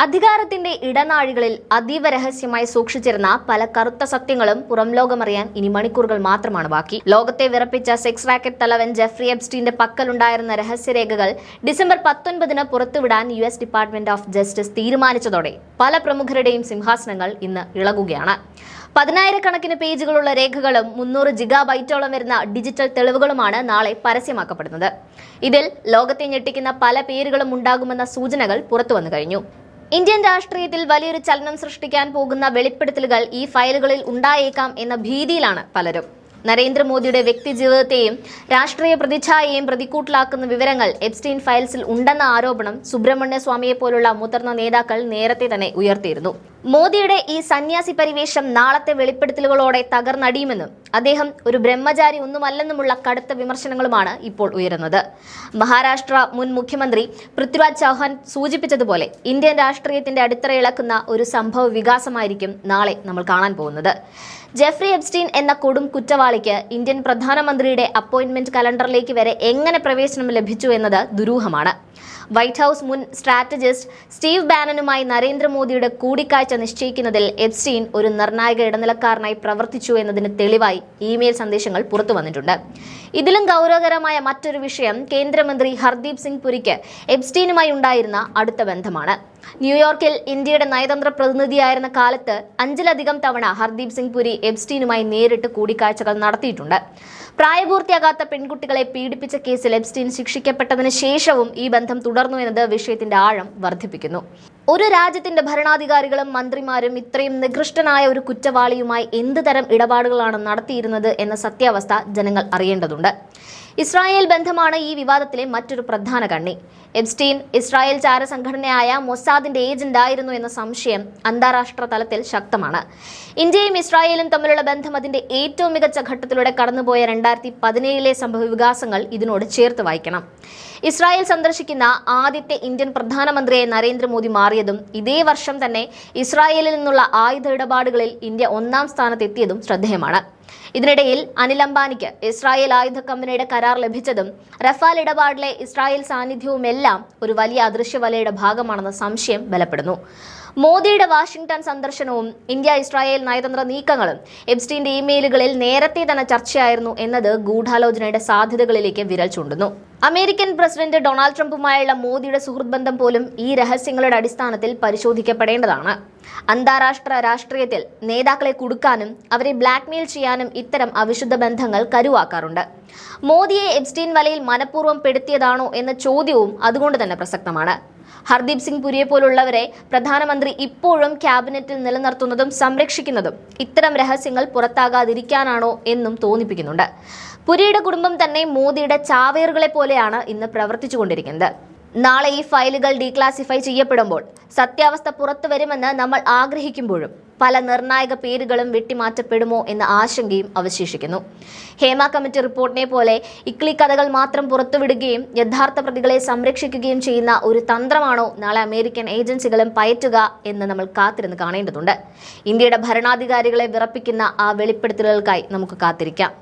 അധികാരത്തിന്റെ ഇടനാഴികളിൽ അതീവ രഹസ്യമായി സൂക്ഷിച്ചിരുന്ന പല കറുത്ത സത്യങ്ങളും പുറം ലോകമറിയാൻ ഇനി മണിക്കൂറുകൾ മാത്രമാണ് ബാക്കി. ലോകത്തെ വിറപ്പിച്ച സെക്സ് റാക്കറ്റ് തലവൻ ജെഫ്രി എപ്സ്റ്റീന്റെ പക്കലുണ്ടായിരുന്ന രഹസ്യരേഖകൾ ഡിസംബർ 19 പുറത്തുവിടാൻ US ഡിപ്പാർട്ട്മെന്റ് ഓഫ് ജസ്റ്റിസ് തീരുമാനിച്ചതോടെ പല പ്രമുഖരുടെയും സിംഹാസനങ്ങൾ ഇന്ന് ഇളകുകയാണ്. 10,000-കണക്കിന് പേജുകളുള്ള രേഖകളും 300 GB വരുന്ന ഡിജിറ്റൽ തെളിവുകളുമാണ് നാളെ പരസ്യമാക്കപ്പെടുന്നത്. ഇതിൽ ലോകത്തെ ഞെട്ടിക്കുന്ന പല പേരുകളും ഉണ്ടാകുമെന്ന സൂചനകൾ പുറത്തുവന്നു കഴിഞ്ഞു. ഇന്ത്യൻ രാഷ്ട്രീയത്തിൽ വലിയൊരു ചലനം സൃഷ്ടിക്കാൻ പോകുന്ന വെളിപ്പെടുത്തലുകൾ ഈ ഫയലുകളിൽ ഉണ്ടായേക്കാം എന്ന ഭീതിയിലാണ് പലരും. നരേന്ദ്രമോദിയുടെ വ്യക്തിജീവിതത്തെയും രാഷ്ട്രീയ പ്രതിച്ഛായയെയും പ്രതിക്കൂട്ടിലാക്കുന്ന വിവരങ്ങൾ എപ്സ്റ്റീൻ ഫയൽസിൽ ഉണ്ടെന്ന ആരോപണം സുബ്രഹ്മണ്യ സ്വാമിയെ പോലുള്ള മുതിർന്ന നേതാക്കൾ നേരത്തെ തന്നെ ഉയർത്തിയിരുന്നു. മോദിയുടെ ഈ സന്യാസി പരിവേഷം നാളത്തെ വെളിപ്പെടുത്തലുകളോടെ തകർന്നടിയുമെന്നും അദ്ദേഹം ഒരു ബ്രഹ്മചാരി ഒന്നുമല്ലെന്നുമുള്ള കടുത്ത വിമർശനങ്ങളുമാണ് ഇപ്പോൾ ഉയരുന്നത്. മഹാരാഷ്ട്ര മുൻ മുഖ്യമന്ത്രി പൃഥ്വിരാജ് ചൗഹാൻ സൂചിപ്പിച്ചതുപോലെ ഇന്ത്യൻ രാഷ്ട്രീയത്തിന്റെ അടിത്തറ ഇളക്കുന്ന ഒരു സംഭവ വികാസമായിരിക്കും നാളെ നമ്മൾ കാണാൻ പോകുന്നത്. ജെഫ്രി എപ്സ്റ്റീൻ എന്ന കൊടും കുറ്റവാളിക്ക് ഇന്ത്യൻ പ്രധാനമന്ത്രിയുടെ അപ്പോയിന്റ്മെന്റ് കലണ്ടറിലേക്ക് വരെ എങ്ങനെ പ്രവേശനം ലഭിച്ചു എന്നത് ദുരൂഹമാണ്. വൈറ്റ് ഹൌസ് മുൻ സ്ട്രാറ്റജിസ്റ്റ് സ്റ്റീവ് ബാനനുമായി നരേന്ദ്രമോദിയുടെ കൂടിക്കാഴ്ച നിശ്ചയിക്കുന്നതിൽ എപ്സ്റ്റീൻ ഒരു നിർണായക ഇടനിലക്കാരനായി പ്രവർത്തിച്ചു എന്നതിന് തെളിവായി ഇമെയിൽ സന്ദേശങ്ങൾ പുറത്തു വന്നിട്ടുണ്ട്. ഇതിലും ഗൗരവകരമായ മറ്റൊരു വിഷയം കേന്ദ്രമന്ത്രി ഹർദീപ് സിംഗ് പുരിക്ക് എപ്സ്റ്റീനുമായി ഉണ്ടായിരുന്ന അടുത്ത ബന്ധമാണ്. ന്യൂയോർക്കിൽ ഇന്ത്യയുടെ നയതന്ത്ര പ്രതിനിധിയായിരുന്ന കാലത്ത് 5-ലധികം തവണ ഹർദീപ് സിംഗ് പുരി എപ്സ്റ്റീനുമായി നേരിട്ട് കൂടിക്കാഴ്ചകൾ നടത്തിയിട്ടുണ്ട്. പ്രായപൂർത്തിയാകാത്ത പെൺകുട്ടികളെ പീഡിപ്പിച്ച കേസിൽ എപ്സ്റ്റീൻ ശിക്ഷിക്കപ്പെട്ടതിന് ശേഷവും ഈ ബന്ധം തുടർന്നു എന്നത് വിഷയത്തിന്റെ ആഴം വർദ്ധിപ്പിക്കുന്നു. ഒരു രാജ്യത്തിന്റെ ഭരണാധികാരികളും മന്ത്രിമാരും ഇത്രയും നികൃഷ്ടനായ ഒരു കുറ്റവാളിയുമായി എന്ത് തരം ഇടപാടുകളാണ് നടത്തിയിരുന്നത് എന്ന സത്യാവസ്ഥ ജനങ്ങൾ അറിയേണ്ടതുണ്ട്. ഇസ്രായേൽ ബന്ധമാണ് ഈ വിവാദത്തിലെ മറ്റൊരു പ്രധാന കണ്ണി. എപ്സ്റ്റീൻ ഇസ്രായേൽ ചാരസംഘടനയായ മൊസാദിന്റെ ഏജന്റ് ആയിരുന്നു എന്ന സംശയം അന്താരാഷ്ട്ര തലത്തിൽ ശക്തമാണ്. ഇന്ത്യയും ഇസ്രായേലും തമ്മിലുള്ള ബന്ധം അതിന്റെ ഏറ്റവും മികച്ച ഘട്ടത്തിലൂടെ കടന്നുപോയ 2017 സംഭവ വികാസങ്ങൾ ഇതിനോട് ചേർത്ത് വായിക്കണം. ഇസ്രായേൽ സന്ദർശിക്കുന്ന ആദ്യത്തെ ഇന്ത്യൻ പ്രധാനമന്ത്രിയായി നരേന്ദ്രമോദി മാറിയതും ഇതേ വർഷം തന്നെ ഇസ്രായേലിൽ നിന്നുള്ള ആയുധ ഇടപാടുകളിൽ ഇന്ത്യ 1-ാം സ്ഥാനത്തെത്തിയതും ശ്രദ്ധേയമാണ്. ഇതിനിടയിൽ അനിൽ അംബാനിക്ക് ഇസ്രായേൽ ആയുധ കമ്പനിയുടെ കരാർ ലഭിച്ചതും റഫാൽ ഇടപാടിലെ ഇസ്രായേൽ സാന്നിധ്യവുമെല്ലാം ഒരു വലിയ അദൃശ്യവലയുടെ ഭാഗമാണെന്ന സംശയം ബലപ്പെടുന്നു. മോദിയുടെ വാഷിംഗ്ടൺ സന്ദർശനവും ഇന്ത്യ ഇസ്രായേൽ നയതന്ത്ര നീക്കങ്ങളും എപ്സ്റ്റീന്റെ ഇമെയിലുകളിൽ നേരത്തെ തന്നെ ചർച്ചയായിരുന്നു എന്നത് ഗൂഢാലോചനയുടെ സാധ്യതകളിലേക്ക് വിരൽ ചൂണ്ടുന്നു. അമേരിക്കൻ പ്രസിഡന്റ് ഡൊണാൾഡ് ട്രംപുമായുള്ള മോദിയുടെ സുഹൃത്ത് ബന്ധം പോലും ഈ രഹസ്യങ്ങളുടെ അടിസ്ഥാനത്തിൽ പരിശോധിക്കപ്പെടേണ്ടതാണ്. അന്താരാഷ്ട്ര രാഷ്ട്രീയത്തിൽ നേതാക്കളെ കുടുക്കാനും അവരെ ബ്ലാക്ക്മെയിൽ ചെയ്യാനും ഇത്തരം അവിശുദ്ധ ബന്ധങ്ങൾ കരുവാക്കാറുണ്ട്. മോദിയെ എപ്സ്റ്റീൻ വലയിൽ മനഃപൂർവ്വം പെടുത്തിയതാണോ എന്ന ചോദ്യവും അതുകൊണ്ട് തന്നെ പ്രസക്തമാണ്. ഹർദീപ് സിംഗ് പുരിയെ പോലുള്ളവരെ പ്രധാനമന്ത്രി ഇപ്പോഴും ക്യാബിനറ്റിൽ നിലനിർത്തുന്നതും സംരക്ഷിക്കുന്നതും ഇത്തരം രഹസ്യങ്ങൾ പുറത്താകാതിരിക്കാനാണോ എന്നും തോന്നിപ്പിക്കുന്നുണ്ട്. പുരിയുടെ കുടുംബം തന്നെ മോദിയുടെ ചാവേറുകളെ പോലെയാണ് ഇന്ന് പ്രവർത്തിച്ചുകൊണ്ടിരിക്കുന്നത്. നാളെ ഈ ഫയലുകൾ ഡീക്ലാസിഫൈ ചെയ്യപ്പെടുമ്പോൾ സത്യാവസ്ഥ പുറത്തു വരുമെന്ന് നമ്മൾ ആഗ്രഹിക്കുമ്പോഴും പല നിർണായക പേരുകളും വെട്ടിമാറ്റപ്പെടുമോ എന്ന ആശങ്കയും അവശേഷിക്കുന്നു. ഹേമ കമ്മിറ്റി റിപ്പോർട്ടിനെ പോലെ ഇക്ലി കഥകൾ മാത്രം പുറത്തുവിടുകയും യഥാർത്ഥ പ്രതികളെ സംരക്ഷിക്കുകയും ചെയ്യുന്ന ഒരു തന്ത്രമാണോ നാളെ അമേരിക്കൻ ഏജൻസികളും പയറ്റുക എന്ന് നമ്മൾ കാത്തിരുന്ന് കാണേണ്ടതുണ്ട്. ഇന്ത്യയുടെ ഭരണാധികാരികളെ വിറപ്പിക്കുന്ന ആ വെളിപ്പെടുത്തലുകൾക്കായി നമുക്ക് കാത്തിരിക്കാം.